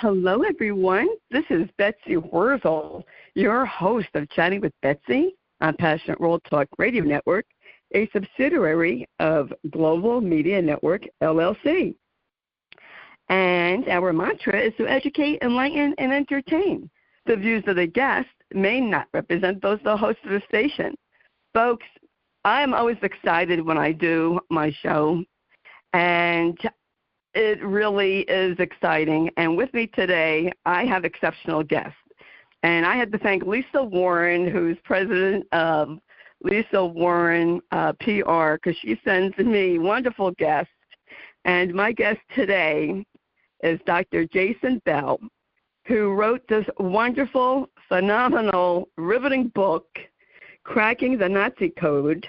Hello, everyone. This is Betsy Wurzel, your host of Chatting with Betsy on Passionate World Talk Radio Network, a subsidiary of Global Media Network, LLC. And our mantra is to educate, enlighten, and entertain. The views of the guest may not represent those of the host of the station. Folks, I am always excited when I do my show, and it really is exciting. And with me today, I have exceptional guests. And I had to thank Lisa Warren, who's president of Lisa Warren PR, because she sends me wonderful guests. And my guest today is Dr. Jason Bell, who wrote this wonderful, phenomenal, riveting book, Cracking the Nazi Code,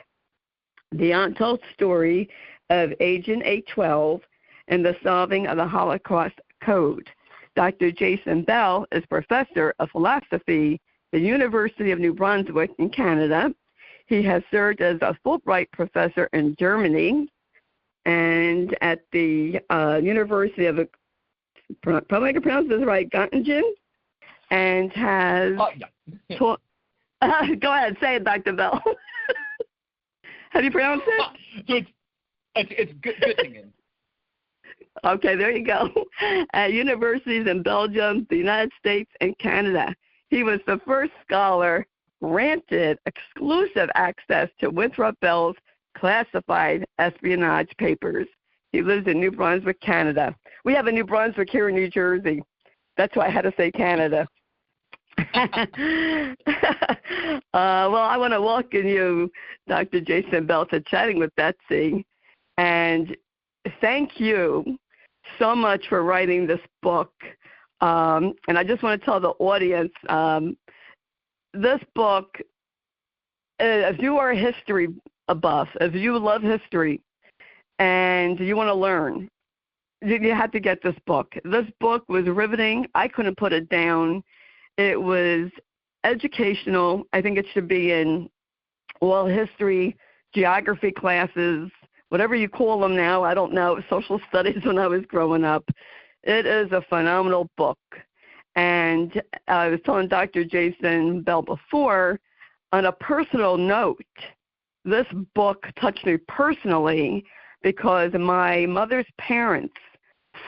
the untold story of Agent A12, and the solving of the Holocaust Code. Dr. Jason Bell is professor of philosophy at the University of New Brunswick in Canada. He has served as a Fulbright professor in Germany and at the University of, probably I can pronounce this right, Göttingen, and has taught. Go ahead, say it, Dr. Bell. How do you pronounce it? It's Göttingen. Okay, there you go. At universities in Belgium, the United States, and Canada. He was the first scholar granted exclusive access to Winthrop Bell's classified espionage papers. He lives in New Brunswick, Canada. We have a New Brunswick here in New Jersey. That's why I had to say Canada. Well, I want to welcome you, Dr. Jason Bell, to Chatting with Betsy. And thank you so much for writing this book. And I just want to tell the audience, this book, if you are a history buff, if you love history and you want to learn, you have to get this book. This book was riveting. I couldn't put it down. It was educational. I think it should be in all history, geography classes, whatever you call them now. I don't know, social studies when I was growing up. It is a phenomenal book. And I was telling Dr. Jason Bell before, on a personal note, this book touched me personally because my mother's parents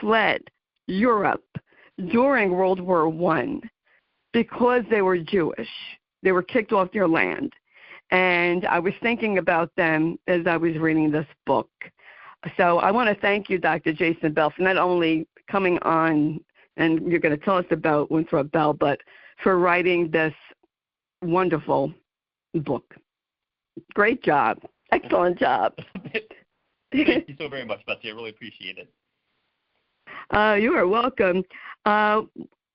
fled Europe during World War I because they were Jewish. They were kicked off their land. And I was thinking about them as I was reading this book. So I want to thank you, Dr. Jason Bell, for not only coming on, and you're going to tell us about Winthrop Bell, but for writing this wonderful book. Great job. Excellent job. Thank you so very much, Betsy. I really appreciate it. You are welcome.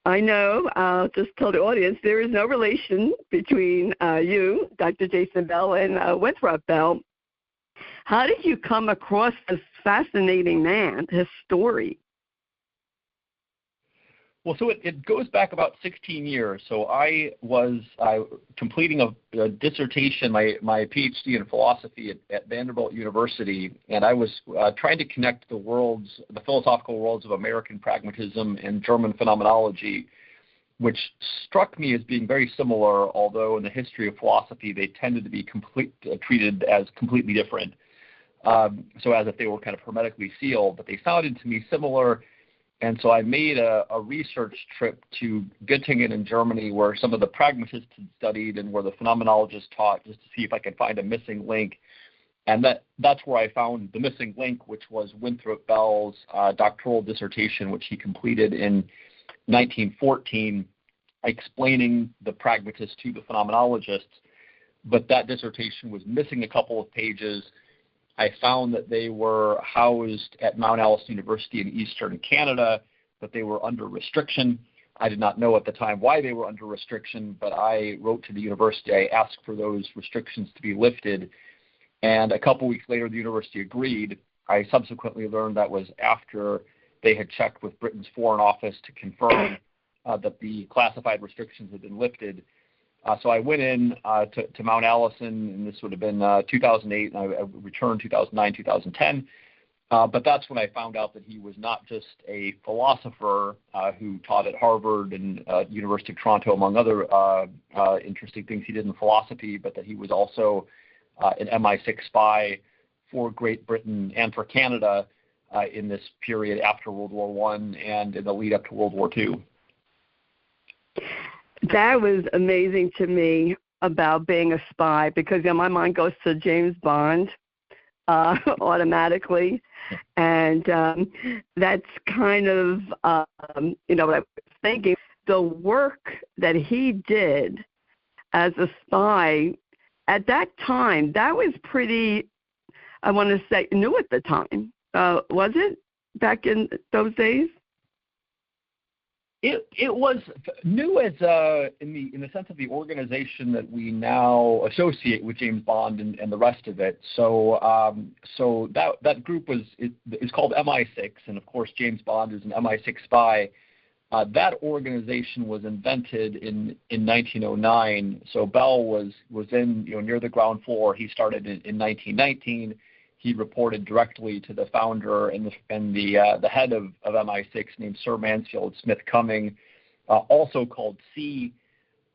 I know, I'll just tell the audience, there is no relation between you, Dr. Jason Bell, and Winthrop Bell. How did you come across this fascinating man, his story? Well, so it goes back about 16 years. So I was completing a dissertation, my PhD in philosophy at Vanderbilt University, and I was trying to connect the philosophical worlds of American pragmatism and German phenomenology, which struck me as being very similar, although in the history of philosophy they tended to be treated as completely different, so as if they were kind of hermetically sealed, but they sounded to me similar. And so I made a research trip to Göttingen in Germany, where some of the pragmatists had studied and where the phenomenologists taught, just to see if I could find a missing link. And that's where I found the missing link, which was Winthrop Bell's doctoral dissertation, which he completed in 1914, explaining the pragmatists to the phenomenologists. But that dissertation was missing a couple of pages. I found that they were housed at Mount Allison University in Eastern Canada, but they were under restriction. I did not know at the time why they were under restriction, but I wrote to the university. I asked for those restrictions to be lifted, and a couple weeks later, the university agreed. I subsequently learned that was after they had checked with Britain's Foreign Office to confirm that the classified restrictions had been lifted. So I went in to Mount Allison, and this would have been 2008, and I returned 2009, 2010. But that's when I found out that he was not just a philosopher who taught at Harvard and University of Toronto, among other interesting things he did in philosophy, but that he was also an MI6 spy for Great Britain and for Canada in this period after World War I and in the lead up to World War II. That was amazing to me about being a spy, because my mind goes to James Bond automatically. And that's kind of, what I was thinking. The work that he did as a spy at that time, that was pretty, I want to say, new at the time. Was it back in those days? It was new as in the sense of the organization that we now associate with James Bond and the rest of it. So that group is called MI6, and of course James Bond is an MI6 spy. That organization was invented in 1909. So Bell was in near the ground floor. He started in 1919. He reported directly to the founder and the head of MI6, named Sir Mansfield Smith Cumming, also called C.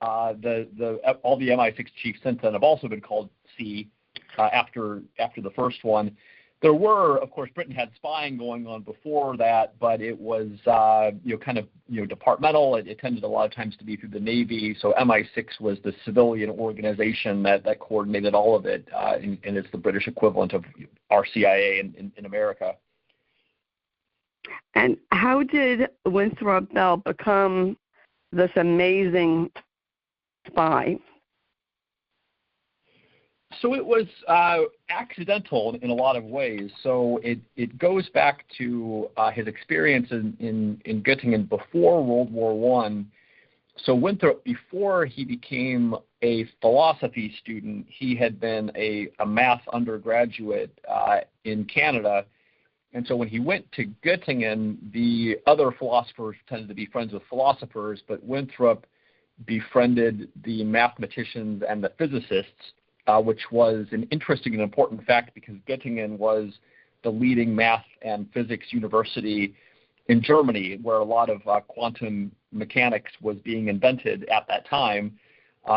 All the MI6 chiefs since then have also been called C after the first one. There were, of course, Britain had spying going on before that, but it was departmental. It tended a lot of times to be through the Navy. So MI6 was the civilian organization that coordinated all of it, and it's the British equivalent of our CIA in America. And how did Winthrop Bell become this amazing spy? So it was accidental in a lot of ways. So it goes back to his experience in Göttingen before World War I. So Winthrop, before he became a philosophy student, he had been a math undergraduate in Canada. And so when he went to Göttingen, the other philosophers tended to be friends with philosophers, but Winthrop befriended the mathematicians and the physicists, which was an interesting and important fact because Göttingen was the leading math and physics university in Germany, where a lot of quantum mechanics was being invented at that time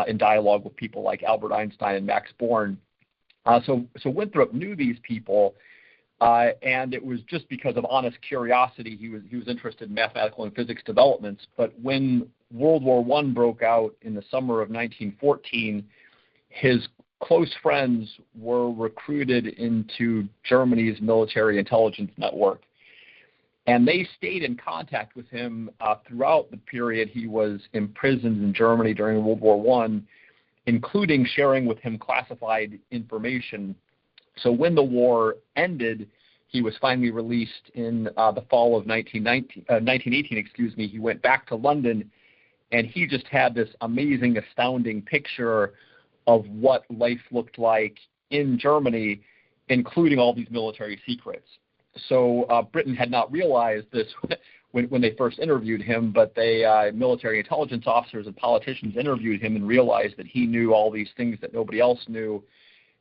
in dialogue with people like Albert Einstein and Max Born. So Winthrop knew these people, and it was just because of honest curiosity he was interested in mathematical and physics developments. But when World War I broke out in the summer of 1914, his close friends were recruited into Germany's military intelligence network. And they stayed in contact with him throughout the period he was imprisoned in Germany during World War I, including sharing with him classified information. So when the war ended, he was finally released in the fall of 1918. He went back to London, and he just had this amazing, astounding picture of what life looked like in Germany, including all these military secrets. So Britain had not realized this when they first interviewed him, but military intelligence officers and politicians interviewed him and realized that he knew all these things that nobody else knew,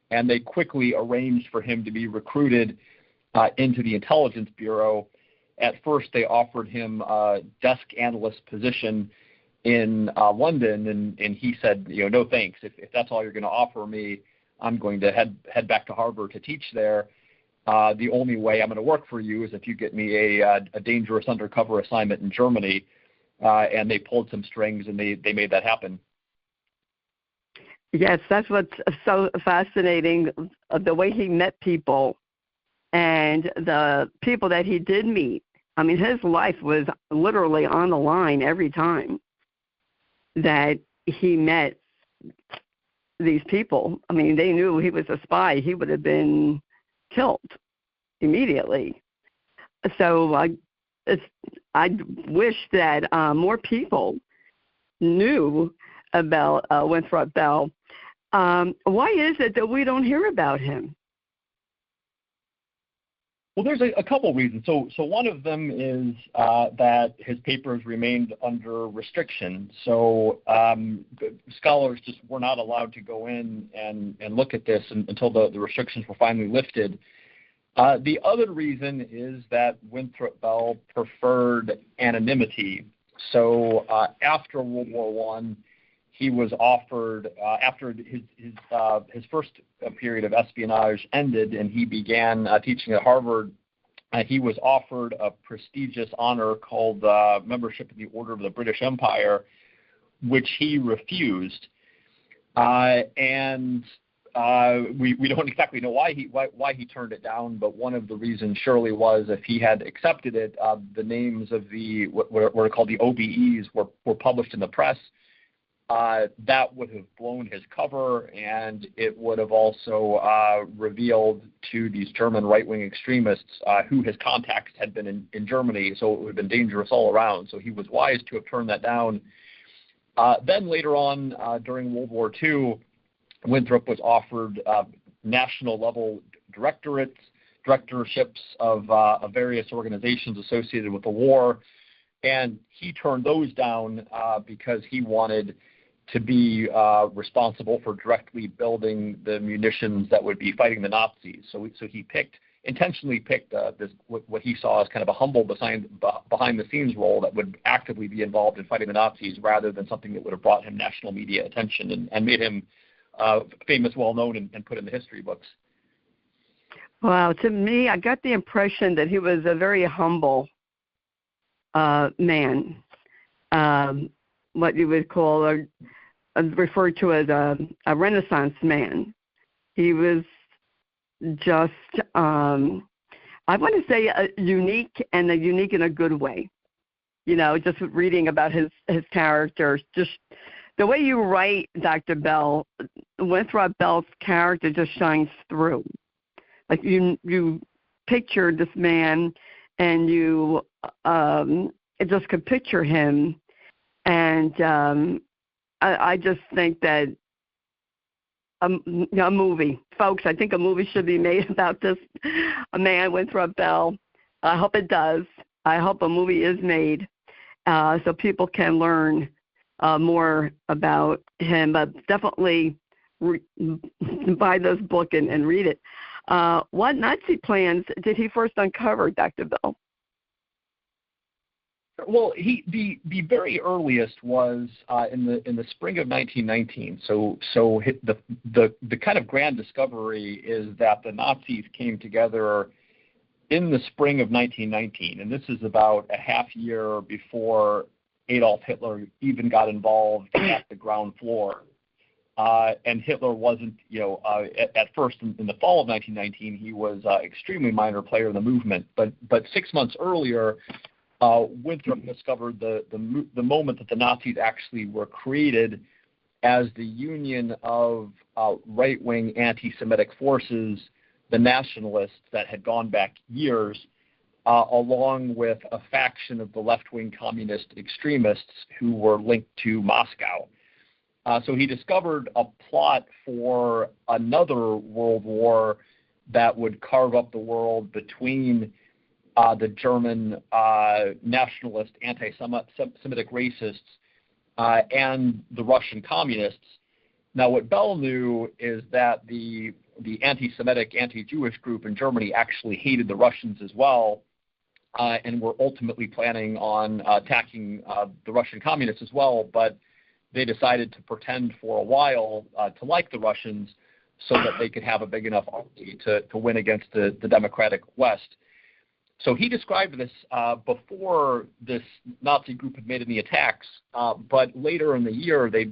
and they quickly arranged for him to be recruited into the intelligence bureau. At first, they offered him a desk analyst position in London, and he said, no thanks. If that's all you're going to offer me, I'm going to head back to Harvard to teach there. The only way I'm going to work for you is if you get me a dangerous undercover assignment in Germany. And they pulled some strings, and they made that happen. Yes, that's what's so fascinating, the way he met people and the people that he did meet. I mean, his life was literally on the line every time that he met these people. I mean, they knew he was a spy. He would have been killed immediately. So I wish that more people knew about Winthrop Bell. Why is it that we don't hear about him? Well, there's a couple reasons. So one of them is that his papers remained under restriction. So scholars just were not allowed to go in and look at this until the restrictions were finally lifted. The other reason is that Winthrop Bell preferred anonymity. So after World War I, he was offered, after his first period of espionage ended and he began teaching at Harvard, he was offered a prestigious honor called membership in the Order of the British Empire, which he refused. And we don't exactly know why he turned it down, but one of the reasons surely was if he had accepted it, the names of the what are called the OBEs were published in the press. That would have blown his cover, and it would have also revealed to these German right-wing extremists who his contacts had been in Germany, so it would have been dangerous all around. So he was wise to have turned that down. Then later on, during World War II, Winthrop was offered national-level directorships of various organizations associated with the war, and he turned those down because he wanted to be responsible for directly building the munitions that would be fighting the Nazis. So he intentionally picked this what he saw as kind of a humble behind-the-scenes role that would actively be involved in fighting the Nazis rather than something that would have brought him national media attention and made him famous, well-known, and put in the history books. Wow. To me, I got the impression that he was a very humble man, what you would call referred to as a Renaissance man. He was just, I want to say, unique in a good way. You know, just reading about his character, just the way you write, Dr. Bell, Winthrop Bell's character just shines through. Like you picture this man, and you just could picture him, and I just think that a movie, folks. I think a movie should be made about this man, Winthrop Bell. I hope it does. I hope a movie is made so people can learn more about him. But definitely buy this book and read it. What Nazi plans did he first uncover, Dr. Bell? Well, the very earliest was in the spring of 1919. So the kind of grand discovery is that the Nazis came together in the spring of 1919, and this is about a half year before Adolf Hitler even got involved at the ground floor. And Hitler wasn't, at first in the fall of 1919, he was an extremely minor player in the movement. But 6 months earlier, Winthrop discovered the moment that the Nazis actually were created as the union of right-wing anti-Semitic forces, the nationalists that had gone back years, along with a faction of the left-wing communist extremists who were linked to Moscow. So he discovered a plot for another world war that would carve up the world between the German nationalist, anti-Semitic racists and the Russian communists. Now, what Bell knew is that the anti-Semitic, anti-Jewish group in Germany actually hated the Russians as well, and were ultimately planning on attacking the Russian communists as well, but they decided to pretend for a while to like the Russians so that they could have a big enough army to win against the democratic West. So he described this before this Nazi group had made any attacks, but later in the year, the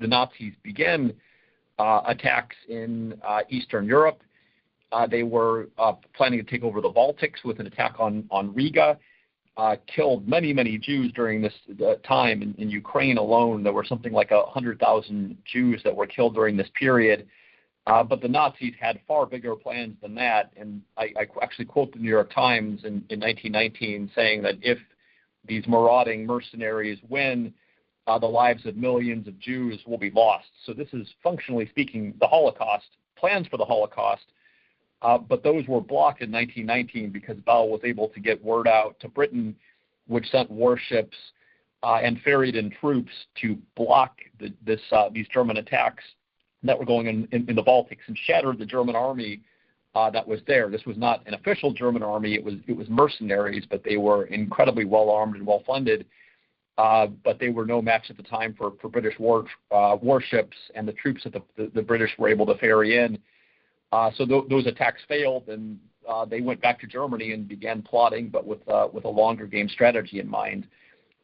Nazis began attacks in Eastern Europe. They were planning to take over the Baltics with an attack on Riga, killed many, many Jews during this time. In Ukraine alone, there were something like 100,000 Jews that were killed during this period. But the Nazis had far bigger plans than that, and I actually quote the New York Times in 1919 saying that if these marauding mercenaries win, the lives of millions of Jews will be lost. So this is, functionally speaking, the Holocaust, plans for the Holocaust, but those were blocked in 1919 because Bell was able to get word out to Britain, which sent warships and ferried in troops to block these German attacks that were going in the Baltics and shattered the German army that was there. This was not an official German army. It was mercenaries, but they were incredibly well armed and well funded. But they were no match at the time for British warships and the troops that the British were able to ferry in. So those attacks failed, and they went back to Germany and began plotting, but with a longer game strategy in mind.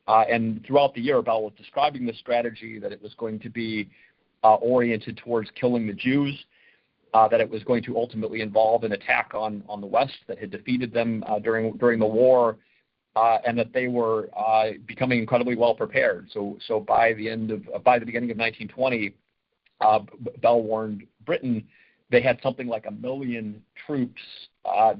And throughout the year, Bell was describing the strategy that it was going to be oriented towards killing the Jews, that it was going to ultimately involve an attack on the West that had defeated them during the war, and that they were becoming incredibly well prepared. So by the beginning of 1920, Bell warned Britain they had something like 1 million troops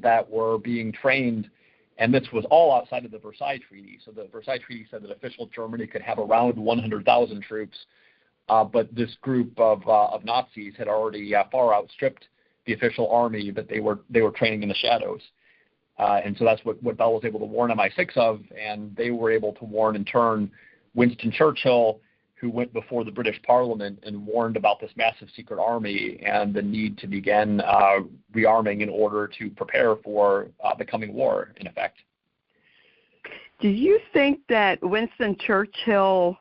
that were being trained, and this was all outside of the Versailles Treaty. So the Versailles Treaty said that official Germany could have around 100,000 troops, but this group of Nazis had already far outstripped the official army that they were training in the shadows. And so that's what Bell was able to warn MI6 of, and they were able to warn in turn Winston Churchill, who went before the British Parliament and warned about this massive secret army and the need to begin rearming in order to prepare for the coming war, in effect. Do you think that Winston Churchill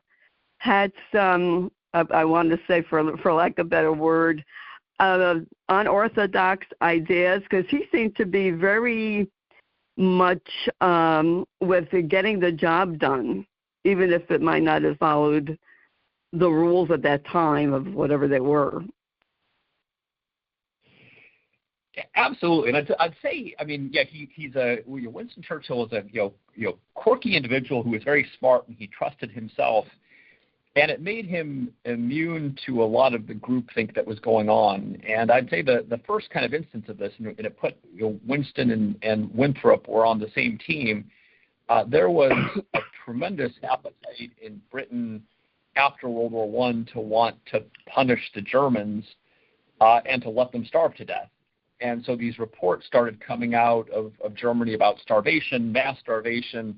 had some, I want to say for lack of a better word, unorthodox ideas? Because he seemed to be very much with getting the job done, even if it might not have followed the rules at that time of whatever they were. Absolutely, and I'd say, I mean, yeah, he's Winston Churchill is a quirky individual who was very smart, and he trusted himself, and it made him immune to a lot of the groupthink that was going on. And I'd say the first kind of instance of this, and it put Winston and Winthrop were on the same team. There was a tremendous appetite in Britain after World War I to want to punish the Germans and to let them starve to death. And so these reports started coming out of Germany about starvation, mass starvation,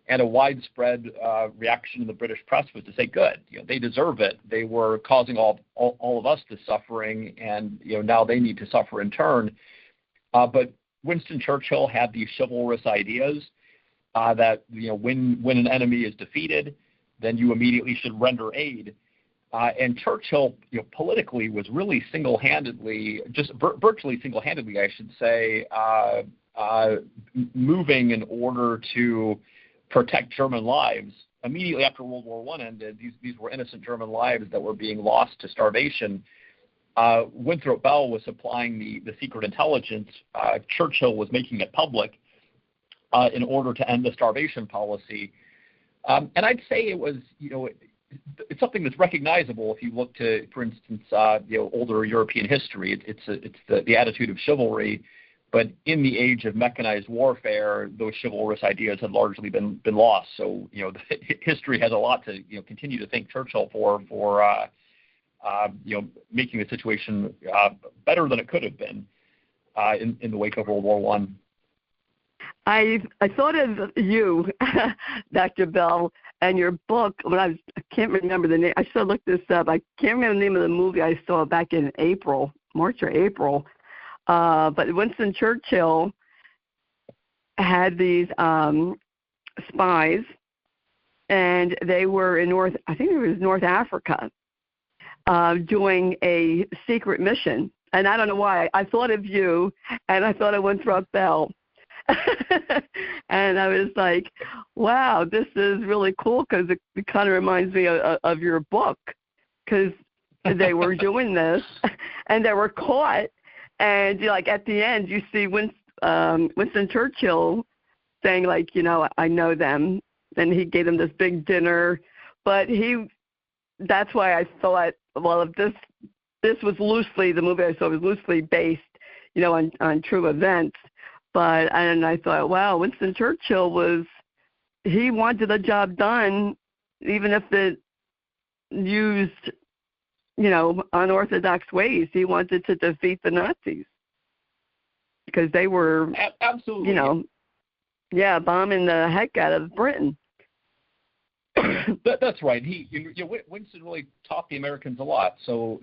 and a widespread reaction in the British press was to say, good, they deserve it. They were causing all of us this suffering, and now they need to suffer in turn. But Winston Churchill had these chivalrous ideas that when an enemy is defeated, then you immediately should render aid. And Churchill, politically, was really single-handedly, just virtually single-handedly, I should say, moving in order to protect German lives. Immediately after World War I ended, these were innocent German lives that were being lost to starvation. Winthrop Bell was supplying the secret intelligence. Churchill was making it public in order to end the starvation policy. And I'd say it was, it's something that's recognizable if you look to, for instance, older European history. It's the attitude of chivalry, but in the age of mechanized warfare, those chivalrous ideas had largely been lost. So history has a lot to continue to thank Churchill for making the situation better than it could have been in the wake of World War I. I thought of you, Dr. Bell, and your book. I can't remember the name. I should look this up. I can't remember the name of the movie I saw back in March or April. But Winston Churchill had these spies, and they were in North Africa, doing a secret mission. And I don't know why. I thought of you, and I thought of Winthrop Bell. And I was like, wow, this is really cool, because it kind of reminds me of your book, because they were doing this, and they were caught. And at the end, you see Winston Churchill saying, I know them. And he gave them this big dinner. But that's why I thought, well, if this was loosely, the movie I saw was loosely based, on true events. And I thought, wow, Winston Churchill he wanted the job done, even if it used, unorthodox ways. He wanted to defeat the Nazis because they were, absolutely, bombing the heck out of Britain. That's right. Winston really taught the Americans a lot. So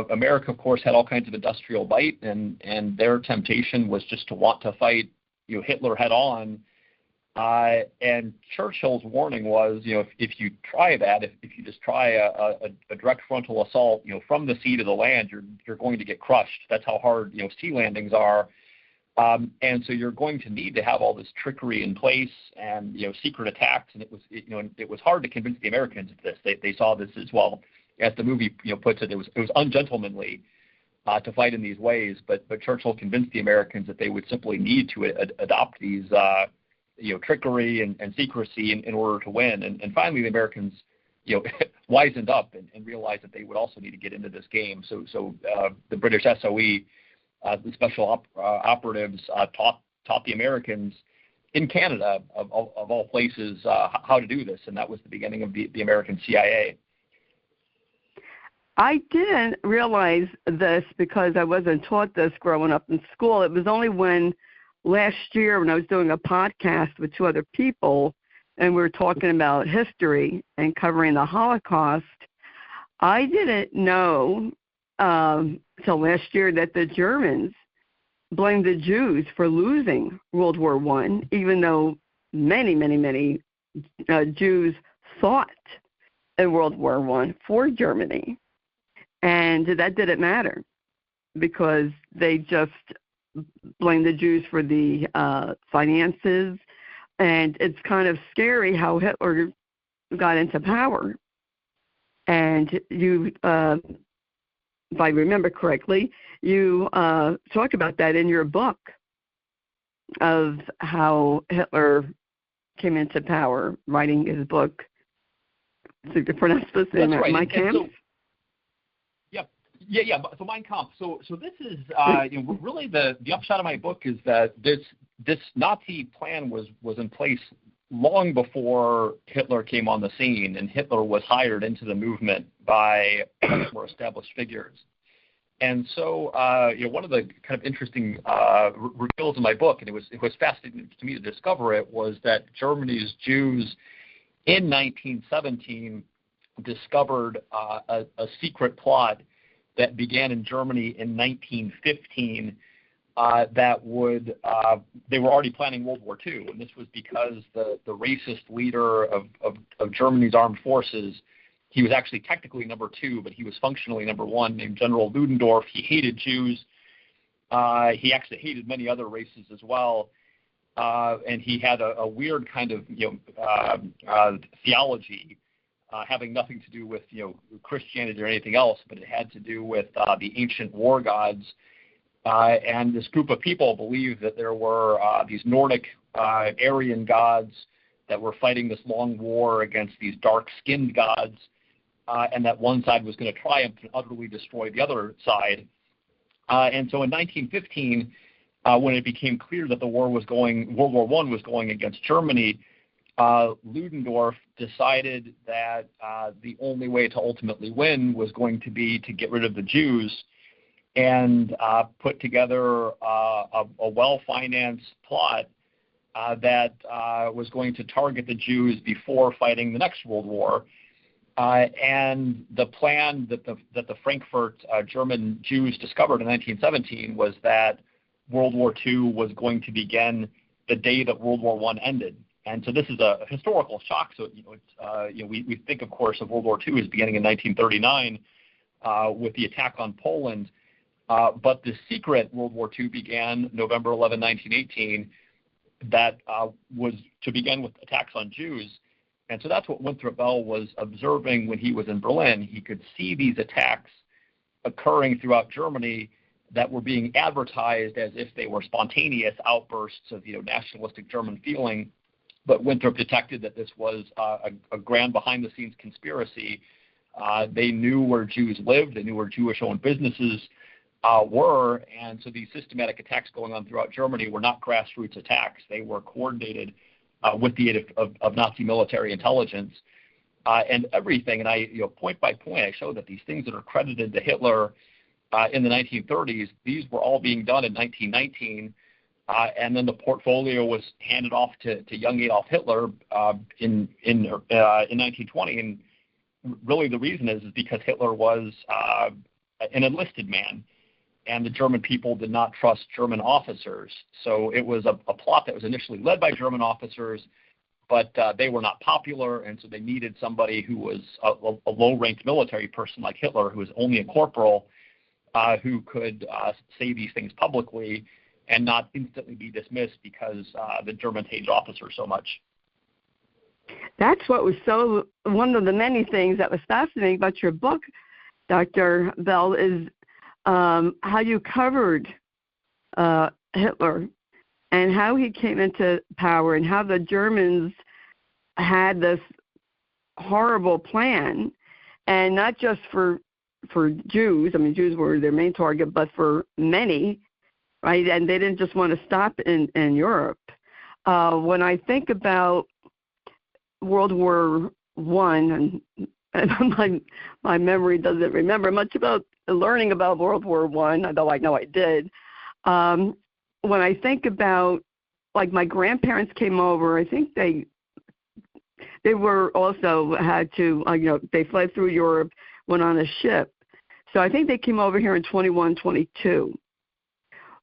America, of course, had all kinds of industrial might, and their temptation was just to want to fight, Hitler head on. And Churchill's warning was, if you try that, if you just try a direct frontal assault, from the sea to the land, you're going to get crushed. That's how hard, sea landings are. And so you're going to need to have all this trickery in place and, secret attacks. And it was hard to convince the Americans of this. They saw this as well. As the movie, puts it, it was ungentlemanly to fight in these ways. But Churchill convinced the Americans that they would simply need to adopt these, trickery and secrecy in order to win. And finally, the Americans, wisened up and realized that they would also need to get into this game. So the British SOE, the special operatives, taught the Americans in Canada, of all places, how to do this, and that was the beginning of the American CIA. I didn't realize this because I wasn't taught this growing up in school. It was only when last year when I was doing a podcast with two other people and we were talking about history and covering the Holocaust, I didn't know till last year that the Germans blamed the Jews for losing World War I, even though many Jews fought in World War I for Germany. And that didn't matter because they just blamed the Jews for the finances. And it's kind of scary how Hitler got into power. And you, if I remember correctly, you talked about that in your book of how Hitler came into power, writing his book. So you pronounce this in Mein Kampf? Yeah. So Mein Kampf. So this is really the upshot of my book is that this Nazi plan was in place long before Hitler came on the scene, and Hitler was hired into the movement by more established figures. And so, one of the kind of interesting reveals in my book, and it was fascinating to me to discover it, was that Germany's Jews in 1917 discovered a secret plot that began in Germany in 1915 that would they were already planning World War II, and this was because the racist leader of Germany's armed forces, he was actually technically number 2, but he was functionally number 1, named General Ludendorff. He hated Jews. He actually hated many other races as well, and he had a weird kind of theology. Having nothing to do with Christianity or anything else, but it had to do with the ancient war gods. And this group of people believed that there were these Nordic Aryan gods that were fighting this long war against these dark-skinned gods, and that one side was going to triumph and utterly destroy the other side. And so in 1915, when it became clear that World War I was going against Germany, Ludendorff decided that the only way to ultimately win was going to be to get rid of the Jews, and put together a well-financed plot that was going to target the Jews before fighting the next World War. And the plan that the Frankfurt German Jews discovered in 1917 was that World War II was going to begin the day that World War I ended. And so this is a historical shock. So we think, of course, of World War II as beginning in 1939 with the attack on Poland. But the secret World War II began November 11, 1918, that was to begin with attacks on Jews. And so that's what Winthrop Bell was observing when he was in Berlin. He could see these attacks occurring throughout Germany that were being advertised as if they were spontaneous outbursts of nationalistic German feeling. But Winthrop detected that this was a grand behind-the-scenes conspiracy. They knew where Jews lived. They knew where Jewish-owned businesses were. And so these systematic attacks going on throughout Germany were not grassroots attacks. They were coordinated with the aid of Nazi military intelligence and everything. And I, point by point, I show that these things that are credited to Hitler in the 1930s, these were all being done in 1919. and then the portfolio was handed off to young Adolf Hitler in 1920. And really the reason is because Hitler was an enlisted man, and the German people did not trust German officers. So it was a plot that was initially led by German officers, but they were not popular, and so they needed somebody who was a low-ranked military person like Hitler, who was only a corporal, who could say these things publicly and not instantly be dismissed because the Germans hated officers so much. That's what was one of the many things that was fascinating about your book, Dr. Bell, is how you covered Hitler and how he came into power and how the Germans had this horrible plan, and not just for Jews. I mean, Jews were their main target, but for many, right? And they didn't just want to stop in Europe. When I think about World War I, and my memory doesn't remember much about learning about World War I, although I know I did. When I think about, like, my grandparents came over, I think they were also had to, they fled through Europe, went on a ship. So I think they came over here in 21, 22.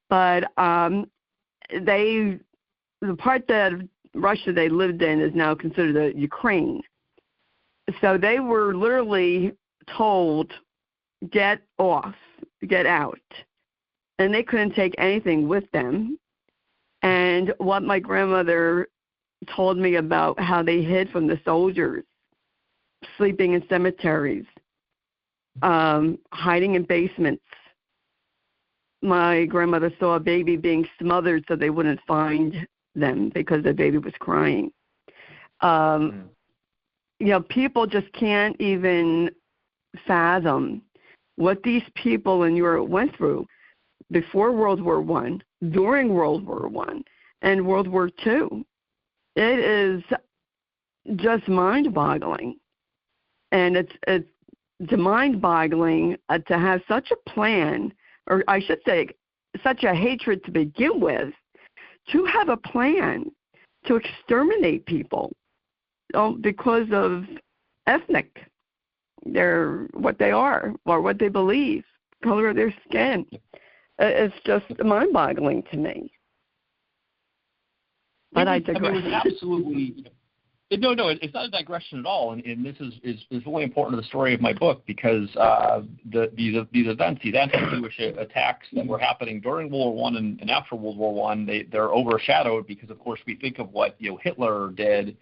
But the part that Russia they lived in is now considered the Ukraine. So they were literally told, get off, get out. And they couldn't take anything with them. And what my grandmother told me about how they hid from the soldiers, sleeping in cemeteries, hiding in basements. My grandmother saw a baby being smothered so they wouldn't find them because the baby was crying. People just can't even fathom what these people in Europe went through before World War I, during World War I, and World War II. It is just mind-boggling. And it's mind-boggling to have such a plan, or I should say such a hatred to begin with, to have a plan to exterminate people because of ethnic, what they are or what they believe, color of their skin. It's just mind-boggling to me. But I digress. It was absolutely. No, it's not a digression at all, and this is really important to the story of my book because these events, these anti-Jewish attacks that were happening during World War I and after World War I, they're overshadowed because, of course, we think of what Hitler did,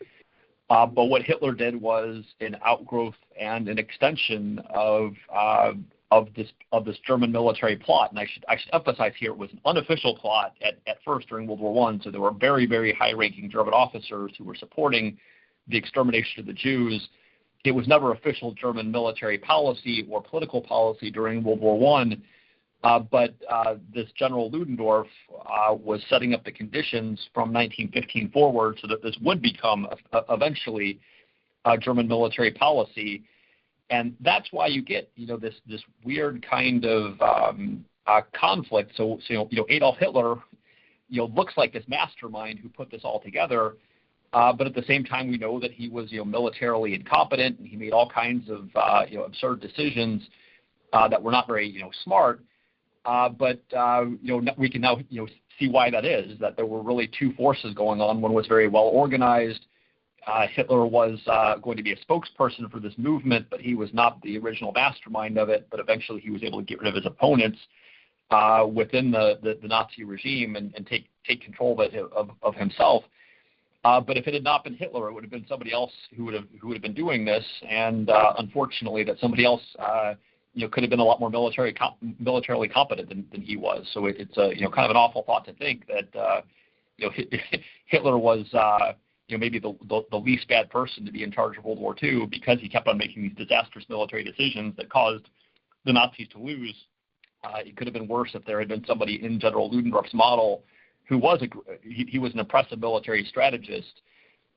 but what Hitler did was an outgrowth and an extension of this German military plot. And I should emphasize here, it was an unofficial plot at first during World War I. So there were very, very high-ranking German officers who were supporting the extermination of the Jews. It was never official German military policy or political policy during World War I. But this General Ludendorff was setting up the conditions from 1915 forward so that this would become eventually German military policy. And that's why you get, this weird kind of conflict. So Adolf Hitler, looks like this mastermind who put this all together. But at the same time, we know that he was, militarily incompetent, and he made all kinds of, absurd decisions that were not very, smart. But we can now, see why that is. That there were really two forces going on. One was very well organized. Hitler was going to be a spokesperson for this movement, but he was not the original mastermind of it. But eventually, he was able to get rid of his opponents within the Nazi regime and take control of himself. But if it had not been Hitler, it would have been somebody else who would have been doing this. And unfortunately, that somebody else could have been a lot more militarily competent than he was. So it's kind of an awful thought to think that Hitler was maybe the least bad person to be in charge of World War II because he kept on making these disastrous military decisions that caused the Nazis to lose. It could have been worse if there had been somebody in General Ludendorff's model who was he was an impressive military strategist,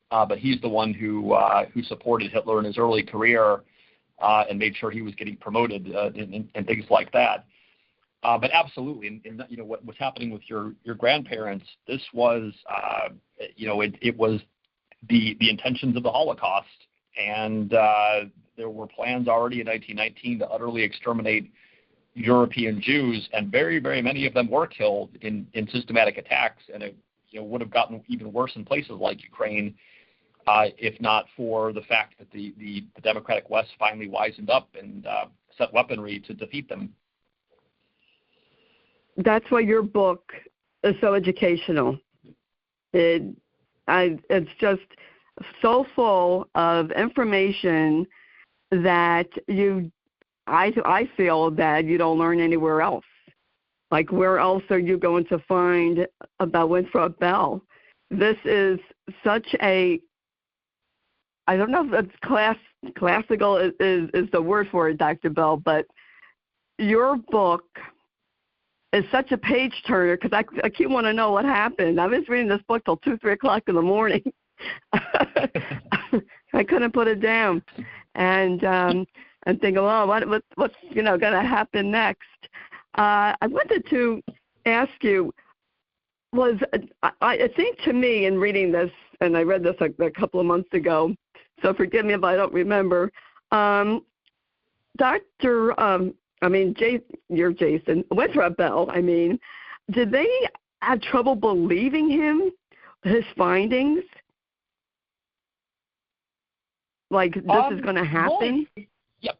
but he's the one who supported Hitler in his early career and made sure he was getting promoted and things like that. But absolutely, and what was happening with your grandparents, this was, it was the intentions of the Holocaust, and there were plans already in 1919 to utterly exterminate European Jews, and very, very many of them were killed in systematic attacks, and it would have gotten even worse in places like Ukraine, if not for the fact that the democratic West finally wisened up and set weaponry to defeat them. That's why your book is so educational. It's just so full of information that I feel that you don't learn anywhere else. Like, where else are you going to find about Winthrop Bell? This is such a, I don't know if it's classical is the word for it, Dr. Bell, but your book is such a page turner, because I keep want to know what happened. I was reading this book till 2, 3 o'clock in the morning. I couldn't put it down, and thinking, well, what's going to happen next? I wanted to ask you, I think to me in reading this, and I read this a couple of months ago, so forgive me if I don't remember. You're Jason, Winthrop Bell, did they have trouble believing him, his findings? Like, this is going to happen? Well, yep.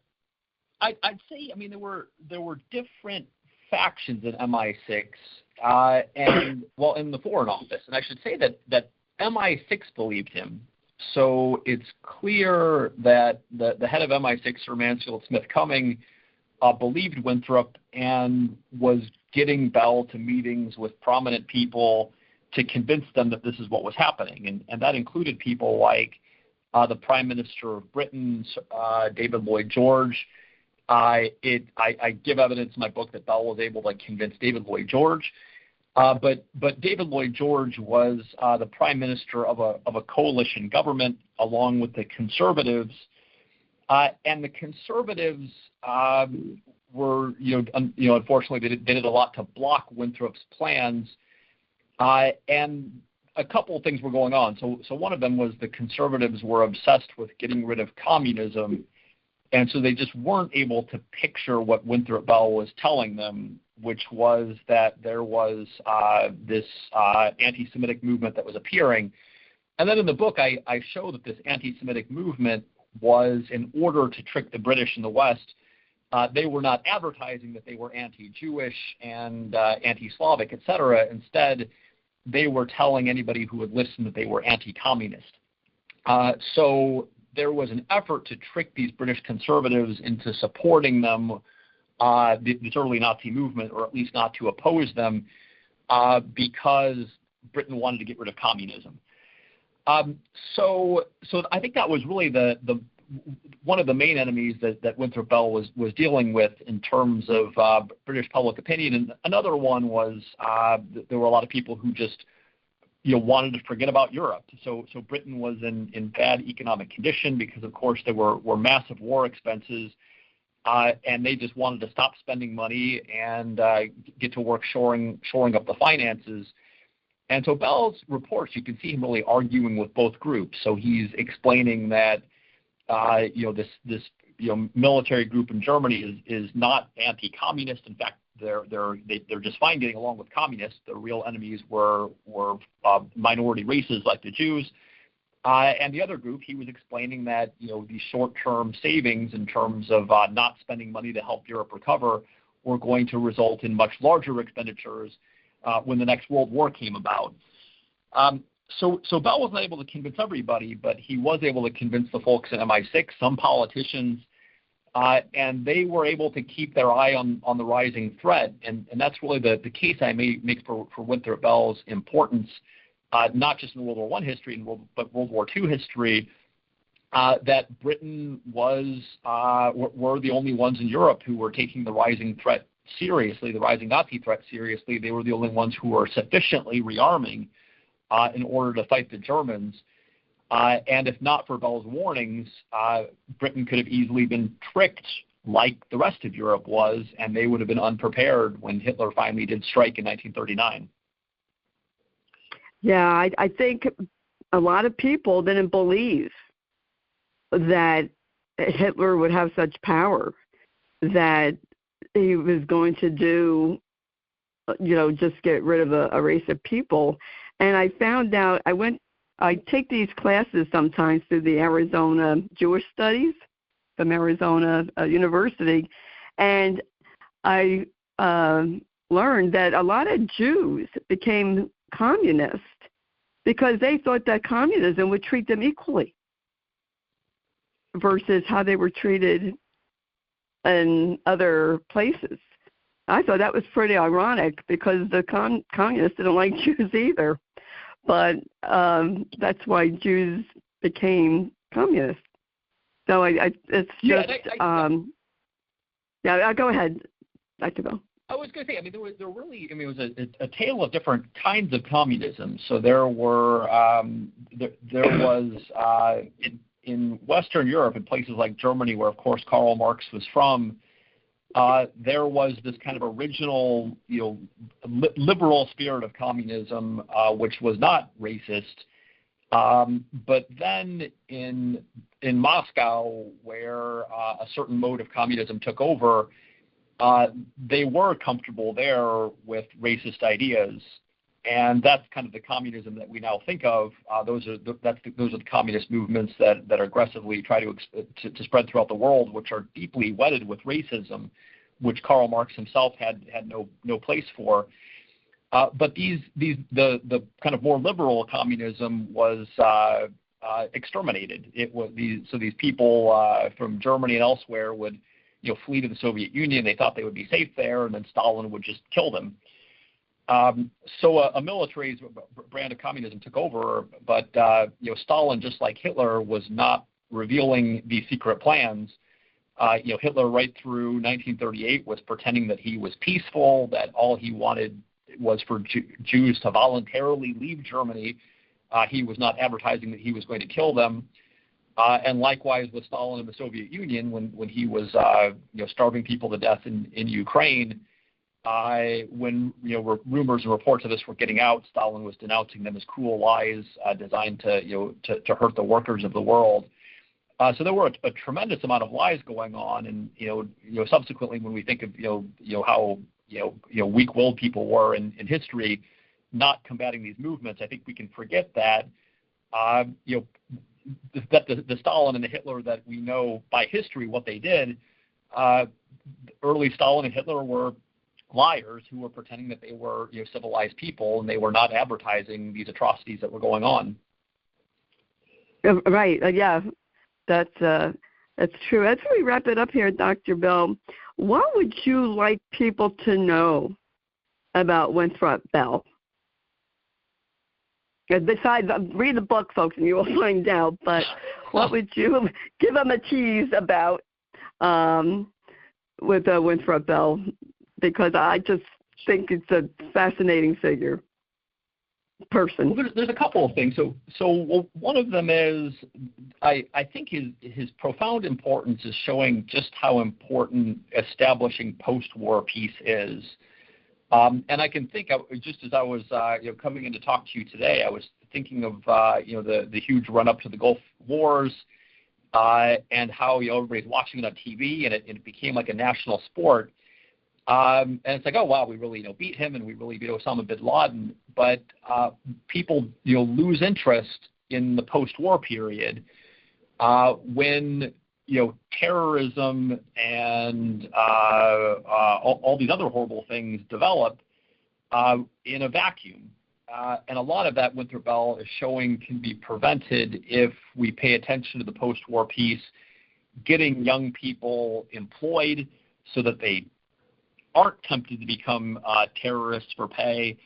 I'd say, there were different factions in MI6, and, well, in the Foreign Office. And I should say that MI6 believed him. So it's clear that the head of MI6, Sir Mansfield Smith Cumming, believed Winthrop and was getting Bell to meetings with prominent people to convince them that this is what was happening. And that included people like the Prime Minister of Britain, David Lloyd George. I give evidence in my book that Bell was able to convince David Lloyd George. But David Lloyd George was the Prime Minister of a coalition government along with the Conservatives. And the Conservatives were, unfortunately, they did a lot to block Winthrop's plans. And a couple of things were going on. So one of them was the Conservatives were obsessed with getting rid of communism, and so they just weren't able to picture what Winthrop Bell was telling them, which was that there was this anti-Semitic movement that was appearing. And then in the book, I show that this anti-Semitic movement was in order to trick the British in the West. They were not advertising that they were anti-Jewish and anti-Slavic, etc. Instead, they were telling anybody who would listen that they were anti-communist. So there was an effort to trick these British conservatives into supporting them, this early Nazi movement, or at least not to oppose them, because Britain wanted to get rid of communism. So I think that was really the one of the main enemies that Winthrop Bell was dealing with in terms of British public opinion. And another one was there were a lot of people who just wanted to forget about Europe. So Britain was in bad economic condition because, of course, there were massive war expenses, and they just wanted to stop spending money and get to work shoring up the finances. And so Bell's reports, you can see him really arguing with both groups. So he's explaining that this military group in Germany is not anti-communist. In fact, they're just fine getting along with communists. Their real enemies were minority races like the Jews. And the other group, he was explaining that these short-term savings in terms of not spending money to help Europe recover were going to result in much larger expenditures when the next World War came about. So Bell wasn't able to convince everybody, but he was able to convince the folks in MI6, some politicians, and they were able to keep their eye on the rising threat. And that's really the case I make for Winthrop Bell's importance, not just in World War I history, but World War II history, that Britain were the only ones in Europe who were taking the rising threat seriously, the rising Nazi threat seriously. They were the only ones who were sufficiently rearming in order to fight the Germans. And if not for Bell's warnings, Britain could have easily been tricked like the rest of Europe was, and they would have been unprepared when Hitler finally did strike in 1939. Yeah, I think a lot of people didn't believe that Hitler would have such power, that he was going to do, just get rid of a race of people. And I found out, I take these classes sometimes through the Arizona Jewish Studies from Arizona University, and I learned that a lot of Jews became communist because they thought that communism would treat them equally versus how they were treated in other places. I thought that was pretty ironic because the communists didn't like Jews either. But that's why Jews became communists. So it's just, go ahead, Dr. Bell. I was going to say, it was a tale of different kinds of communism. So there was in Western Europe, in places like Germany, where of course Karl Marx was from, there was this kind of original, liberal spirit of communism, which was not racist. But then in Moscow, where a certain mode of communism took over, they were comfortable there with racist ideas, and that's kind of the communism that we now think of. Those are the communist movements that aggressively try to spread throughout the world, which are deeply wedded with racism, which Karl Marx himself had no place for. But the kind of more liberal communism was exterminated. It was these people from Germany and elsewhere would flee to the Soviet Union. They thought they would be safe there, and then Stalin would just kill them. So a militarized brand of communism took over, but Stalin, just like Hitler, was not revealing these secret plans. Hitler, right through 1938, was pretending that he was peaceful, that all he wanted was for Jews to voluntarily leave Germany. He was not advertising that he was going to kill them. And likewise with Stalin in the Soviet Union, when he was starving people to death in Ukraine. When rumors and reports of this were getting out, Stalin was denouncing them as cruel lies designed to hurt the workers of the world. So there were a tremendous amount of lies going on, and subsequently, when we think of how weak-willed people were in history, not combating these movements, I think we can forget that that the Stalin and the Hitler that we know by history what they did. Early Stalin and Hitler were liars who were pretending that they were civilized people, and they were not advertising these atrocities that were going on. Right. Yeah, that's true. As we wrap it up here, Dr. Bell, what would you like people to know about Winthrop Bell? Besides, read the book, folks, and you will find out. But what would you give them a tease about with Winthrop Bell? Because I just think it's a fascinating person. Well, there's a couple of things. So one of them is I think his profound importance is showing just how important establishing post-war peace is. And I can think, just as I was coming in to talk to you today, I was thinking of the huge run-up to the Gulf Wars and how everybody's watching it on TV, and it became like a national sport. And it's like, oh wow, we really beat him, and we really beat Osama bin Laden. But people lose interest in the post-war period when terrorism and all these other horrible things develop in a vacuum. And a lot of that, Winthrop Bell is showing, can be prevented if we pay attention to the post-war piece, getting young people employed so that they aren't tempted to become terrorists for pay.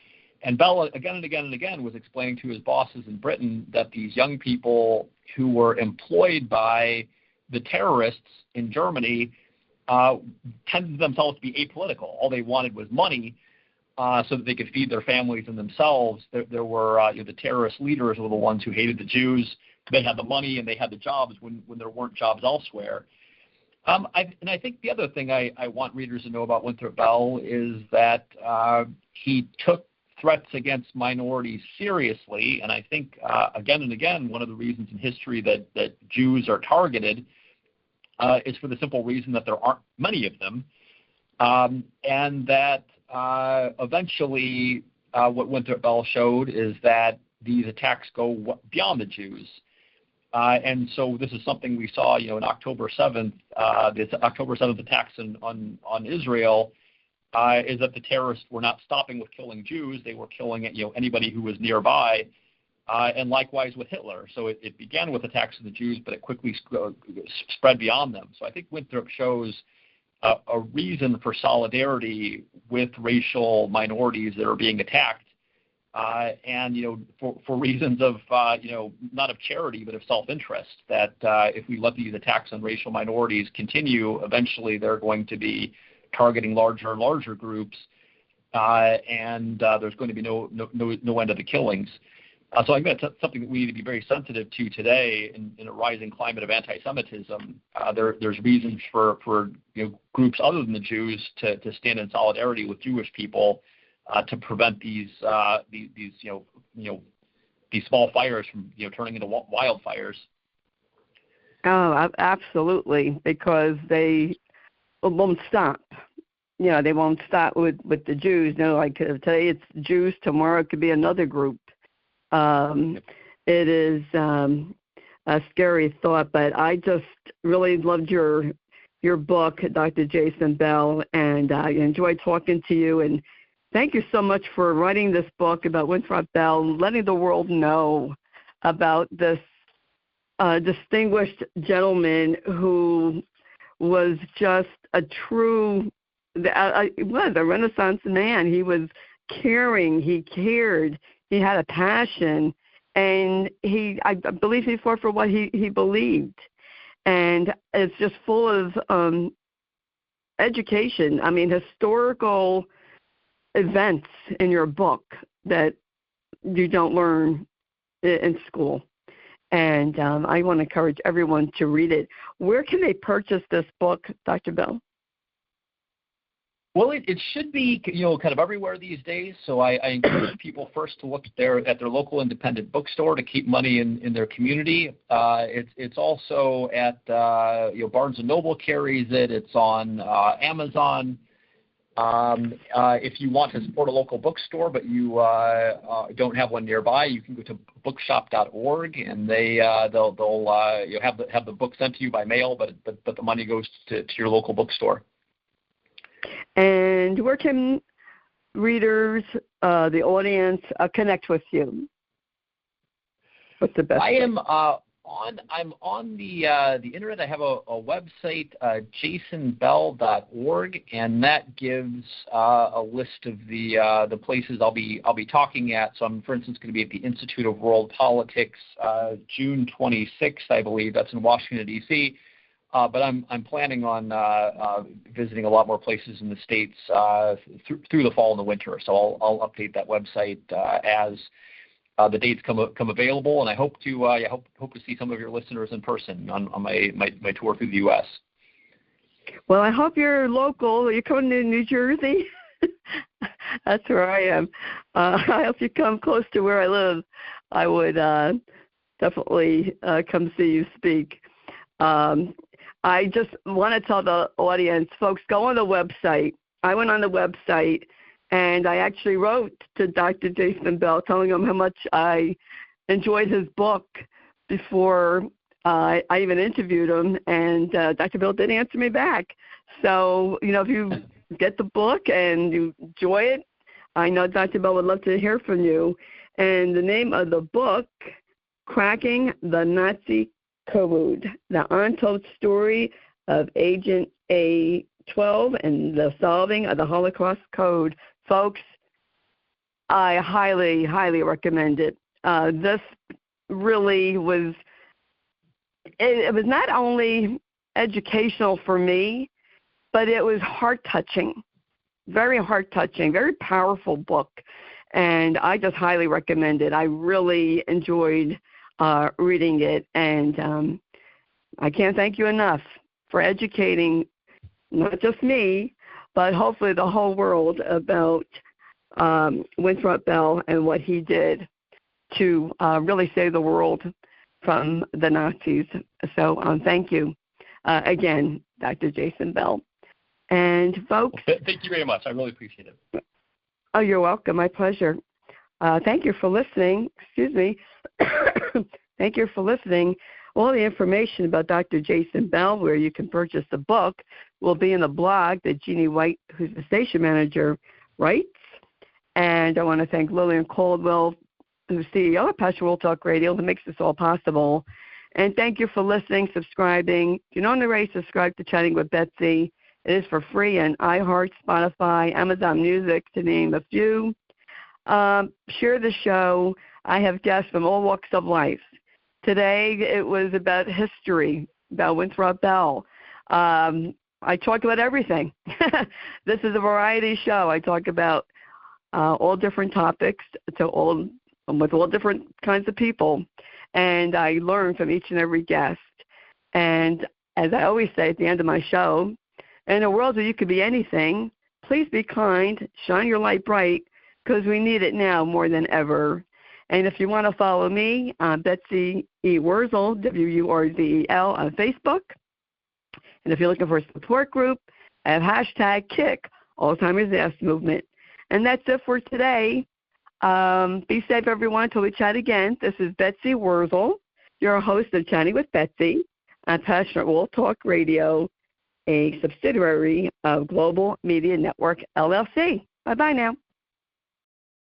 And Bell, again and again and again, was explaining to his bosses in Britain that these young people who were employed by the terrorists in Germany tended themselves to be apolitical. All they wanted was money so that they could feed their families and themselves. There were the terrorist leaders were the ones who hated the Jews. They had the money and they had the jobs when there weren't jobs elsewhere. I think the other thing I want readers to know about Winthrop Bell is that he took threats against minorities seriously, and I think again and again one of the reasons in history that Jews are targeted is for the simple reason that there aren't many of them, and that eventually what Winthrop Bell showed is that these attacks go beyond the Jews. And so this is something we saw, in October 7th, the October 7th attacks on Israel, is that the terrorists were not stopping with killing Jews. They were killing anybody who was nearby, and likewise with Hitler. So it began with attacks on the Jews, but it quickly spread beyond them. So I think Winthrop shows a reason for solidarity with racial minorities that are being attacked. And for reasons of not of charity but of self-interest, that if we let these attacks on racial minorities continue, eventually they're going to be targeting larger and larger groups, and there's going to be no end of the killings. So I think that's something that we need to be very sensitive to today in a rising climate of anti-Semitism. There's reasons for groups other than the Jews to stand in solidarity with Jewish people. To prevent these small fires from turning into wildfires. Oh, absolutely, because they won't stop. They won't stop with the Jews. Like today it's Jews, tomorrow it could be another group. It is a scary thought, but I just really loved your book, Dr. Jason Bell, and I enjoyed talking to you. And thank you so much for writing this book about Winthrop Bell, letting the world know about this distinguished gentleman who was just a true, was a Renaissance man. He was caring, he cared, he had a passion, and I believe he fought for what he believed. And it's just full of education. I mean, historical events in your book that you don't learn in school. And I want to encourage everyone to read it. Where can they purchase this book, Dr. Bell? Well, it should be, kind of everywhere these days. So I encourage people first to look at their local independent bookstore to keep money in their community. It's also at, Barnes & Noble carries it. It's on Amazon. If you want to support a local bookstore but you don't have one nearby, you can go to bookshop.org, and they'll have the book sent to you by mail, but the money goes to your local bookstore. And where can readers, the audience, connect with you? What's the best? I'm on the internet. I have a website, jasonbell.org, and that gives a list of the places I'll be talking at. So I'm, for instance, going to be at the Institute of World Politics June 26th, I believe. That's in Washington, D.C. But I'm planning on visiting a lot more places in the States through the fall and the winter. So I'll update that website as the dates come available, and I hope to see some of your listeners in person on my tour through the U.S. Well, I hope you're local. You're coming to New Jersey? That's where I am. I hope you come close to where I live. I would definitely come see you speak. I just want to tell the audience, folks, go on the website. I went on the website, and I actually wrote to Dr. Jason Bell telling him how much I enjoyed his book before I even interviewed him, and Dr. Bell did answer me back. So, if you get the book and you enjoy it, I know Dr. Bell would love to hear from you. And the name of the book, Cracking the Nazi Code, the untold story of Agent A12 and the solving of the Holocaust Code. Folks, I highly, highly recommend it. This really was, it was not only educational for me, but it was heart-touching, very heart-touching, very powerful book. And I just highly recommend it. I really enjoyed reading it, and I can't thank you enough for educating not just me, but hopefully the whole world about Winthrop Bell and what he did to really save the world from the Nazis. So thank you again, Dr. Jason Bell. And folks, thank you very much. I really appreciate it. Oh, you're welcome. My pleasure. Thank you for listening. Excuse me. Thank you for listening. All the information about Dr. Jason Bell, where you can purchase the book, will be in the blog that Jeannie White, who's the station manager, writes. And I want to thank Lillian Caldwell, who's CEO of Passion World Talk Radio, who makes this all possible. And thank you for listening, subscribing. If you're not already subscribed to Chatting with Betsy, it is for free on iHeart, Spotify, Amazon Music, to name a few. Share the show. I have guests from all walks of life. Today it was about history, about Winthrop Bell. I talk about everything. This is a variety show. I talk about all different topics with all different kinds of people, and I learn from each and every guest. And as I always say at the end of my show, in a world where you could be anything, please be kind, shine your light bright, because we need it now more than ever. And if you want to follow me, Betsy E. Wurzel, W-U-R-Z-E-L, on Facebook. And if you're looking for a support group, I have hashtag KICK, Alzheimer's Ass Movement. And that's it for today. Be safe, everyone, until we chat again. This is Betsy Wurzel, your host of Chatting with Betsy on Passionate World Talk Radio, a subsidiary of Global Media Network, LLC. Bye-bye now.